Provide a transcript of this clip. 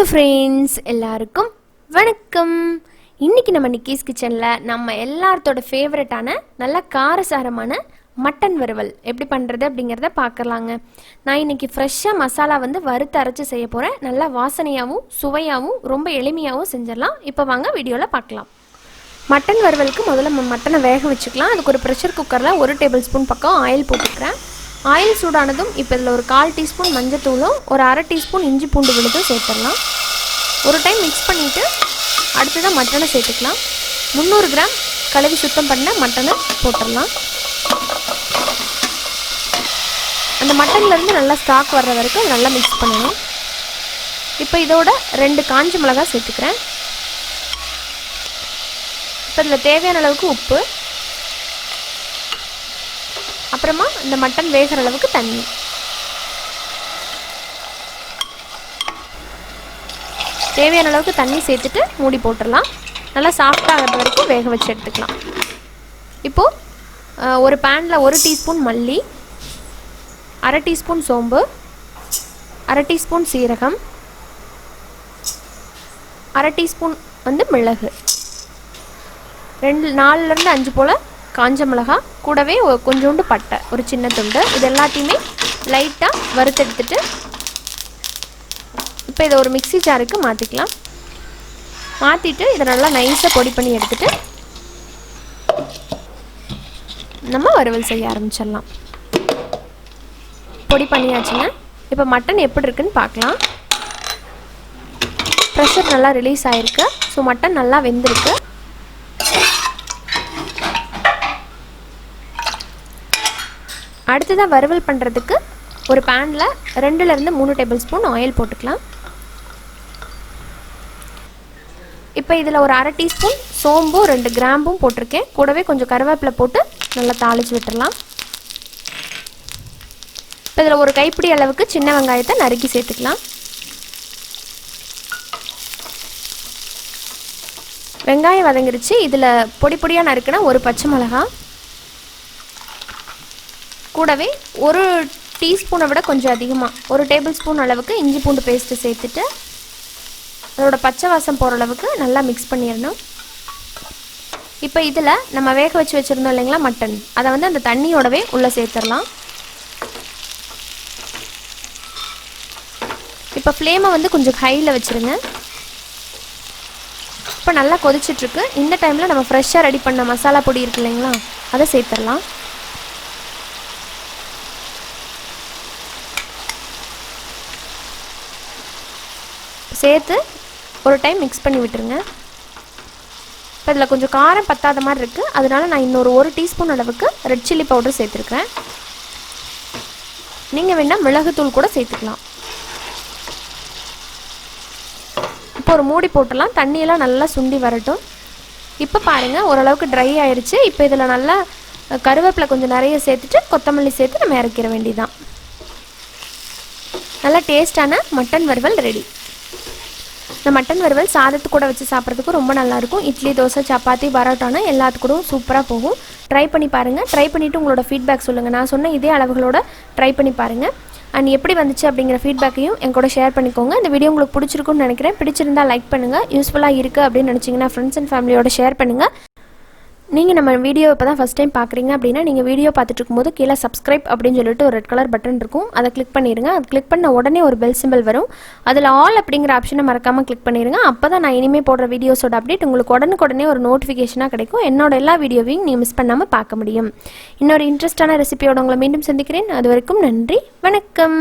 Friends, எல்லாருக்கும் வணக்கம். இன்னைக்கு நம்ம நிக்கிஸ் கிச்சனில் நம்ம எல்லாத்தோட ஃபேவரட்டான நல்ல காரசாரமான மட்டன் வறுவல் எப்படி பண்ணுறது அப்படிங்கிறத பார்க்கலாங்க. நான் இன்னைக்கு ஃப்ரெஷ்ஷாக மசாலா வறுத்து அரைச்சி செய்ய போகிறேன். நல்லா வாசனையாகவும் சுவையாகவும் ரொம்ப எளிமையாகவும் செஞ்சிடலாம். இப்போ வாங்க வீடியோவில் பார்க்கலாம். மட்டன் வறுவலுக்கு முதல்ல மட்டனை வேக வச்சுக்கலாம். அதுக்கு ஒரு ப்ரெஷர் குக்கரில் 1 டேபிள் ஸ்பூன் பக்கம் ஆயில் போட்டுக்கிறேன். ஆயில் சூடானதும் இப்போ இதில் ஒரு 1/4 டீஸ்பூன் மஞ்சத்தூளும் ஒரு 1/2 டீஸ்பூன் இஞ்சி பூண்டு விழுதும் சேர்த்துடலாம். ஒரு டைம் மிக்ஸ் பண்ணிவிட்டு அடுத்ததான் மட்டனை சேர்த்துக்கலாம். 300 கிராம் கழுவி சுத்தம் பண்ண மட்டனை போட்டுடலாம். அந்த மட்டன்லேருந்து நல்லா ஸ்டாக் வர்ற வரைக்கும் நல்லா மிக்ஸ் பண்ணணும். இப்போ இதோட 2 காஞ்ச மிளகாய் சேர்த்துக்கிறேன். இப்போ இதில் தேவையான அளவுக்கு உப்பு, அப்புறமா இந்த மட்டன் வேகிற அளவுக்கு தண்ணி, தேவையான அளவுக்கு தண்ணி சேர்த்துட்டு மூடி போட்டுடலாம். நல்லா சாஃப்டாகிறது வரைக்கும் வேக வச்சு எடுத்துக்கலாம். இப்போது ஒரு பேனில் 1 டீஸ்பூன் மல்லி, 1/2 டீஸ்பூன் சோம்பு, 1/2 டீஸ்பூன் சீரகம், 1/2 டீஸ்பூன் மிளகு, 4லேருந்து 5 போல் காஞ்ச மிளகா, கூடவே கொஞ்சோண்டு பட்டை, ஒரு சின்ன துண்டு, இது எல்லாத்தையுமே லைட்டாக வறுத்தெடுத்துட்டு இப்போ இதை ஒரு மிக்ஸி ஜாருக்கு மாற்றிக்கலாம். மாற்றிட்டு இதை நல்லா நைஸாக பொடி பண்ணி எடுத்துகிட்டு நம்ம வறுவல் செய்ய ஆரம்பிச்சிடலாம். பொடி பண்ணியாச்சுங்க. இப்போ மட்டன் எப்படி இருக்குன்னு பார்க்கலாம். ப்ரெஷர் நல்லா ரிலீஸ் ஆகிருக்கு. ஸோ மட்டன் நல்லா வெந்திருக்கு. அடுத்ததாக வறுவல் பண்ணுறதுக்கு ஒரு பேனில் 2லேருந்து 3 டேபிள் ஸ்பூன் ஆயில் போட்டுக்கலாம். இப்போ இதில் ஒரு 1/2 டீஸ்பூன் சோம்பும் 2 கிராம்பும் போட்டிருக்கேன். கூடவே கொஞ்சம் கருவேப்பிலை போட்டு நல்லா தாளித்து விட்டுடலாம். இப்போ இதில் ஒரு கைப்பிடி அளவுக்கு சின்ன வெங்காயத்தை நறுக்கி சேர்த்துக்கலாம். வெங்காயம் வதங்கிருச்சு. இதில் பொடி பொடியாக நறுக்கினா ஒரு பச்சை மிளகாய், கூடவே 1 டீஸ்பூனை விட கொஞ்சம் அதிகமாக 1 டேபிள் ஸ்பூன் அளவுக்கு இஞ்சி பூண்டு பேஸ்ட்டு சேர்த்துட்டு அதோட பச்சை வாசம் போகிற அளவுக்கு நல்லா மிக்ஸ் பண்ணிடணும். இப்போ இதில் நம்ம வேக வச்சு வச்சுருந்தோம் இல்லைங்களா மட்டன், அதை அந்த தண்ணியோடவே உள்ளே சேர்த்துடலாம். இப்போ ஃப்ளேமை கொஞ்சம் ஹையில் வச்சுருங்க. இப்போ நல்லா கொதிச்சிட்ருக்கு. இந்த டைமில் நம்ம ஃப்ரெஷ்ஷாக ரெடி பண்ண மசாலா பொடி இருக்கு இல்லைங்களா, அதை சேர்த்துடலாம். சேர்த்து ஒரு டைம் மிக்ஸ் பண்ணி விட்டுருங்க. இப்போ இதில் கொஞ்சம் காரம் பத்தாத மாதிரி இருக்குது. அதனால நான் இன்னொரு 1 டீஸ்பூன் அளவுக்கு ரெட் சில்லி பவுடர் சேர்த்துருக்கேன். நீங்கள் வேணால் மிளகுத்தூள் கூட சேர்த்துக்கலாம். இப்போ ஒரு மூடி போட்டுடலாம். தண்ணியெல்லாம் நல்லா சுண்டி வரட்டும். இப்போ பாருங்கள், ஓரளவுக்கு ட்ரை ஆயிடுச்சு. இப்போ இதில் நல்லா கருவேப்பிலை கொஞ்சம் நிறைய சேர்த்துட்டு கொத்தமல்லி சேர்த்து நம்ம இறக்கிற வேண்டியதான். நல்லா டேஸ்டான மட்டன் வறுவல் ரெடி. இந்த மட்டன் வறுவல் சாதத்து கூட வச்சு சாப்பிட்றதுக்கு ரொம்ப நல்லாயிருக்கும். இட்லி, தோசை, சப்பாத்தி, பரோட்டானா எல்லாத்துக்கூடும் சூப்பராக போகும். ட்ரை பண்ணி பாருங்கள். ட்ரை பண்ணிவிட்டு உங்களோட ஃபீட்பேக் சொல்லுங்கள். நான் சொன்ன இதே அளவுகளோட ட்ரை பண்ணி பாருங்கள். அண்ட் எப்படி வந்துச்சு அப்படிங்கிற ஃபீட்பேக்கையும் என் கூட ஷேர் பண்ணிக்கோங்க. இந்த வீடியோ உங்களுக்கு பிடிச்சிருக்குன்னு நினைக்கிறேன். பிடிச்சிருந்தால் லைக் பண்ணுங்கள். யூஸ்ஃபுல்லாக இருக்குது அப்படின்னு நினச்சிங்கன்னா ஃப்ரெண்ட்ஸ் அண்ட் ஃபேமிலியோட ஷேர் பண்ணுங்கள். நீங்கள் நம்ம வீடியோ இப்போ தான் ஃபஸ்ட் டைம் பார்க்குறீங்க அப்படின்னா நீங்கள் வீடியோ பார்த்துட்டு இருக்கும்போது கீழே சப்ஸ்கிரைப் அப்படின்னு சொல்லிட்டு ஒரு ரெட் கலர் பட்டன் இருக்கும். அதை கிளிக் பண்ணிடுங்க. அது கிளிக் பண்ண உடனே ஒரு பெல் சிம்பிள் வரும். அதில் ஆல் அப்படிங்கிற ஆப்ஷனை மறக்காமல் கிளிக் பண்ணிடுங்க. அப்போ தான் நான் இனிமேல் போடுற வீடியோஸோட அப்டேட் உங்களுக்கு உடனுக்குடனே ஒரு நோட்டிஃபிகேஷனாக கிடைக்கும். என்னோட எல்லா வீடியோவையும் நீங்கள் மிஸ் பண்ணாமல் பார்க்க முடியும். இன்னொரு இன்ட்ரெஸ்டான ரெசிபியோட உங்களை மீண்டும் சந்திக்கிறேன். அது வரைக்கும் நன்றி, வணக்கம்.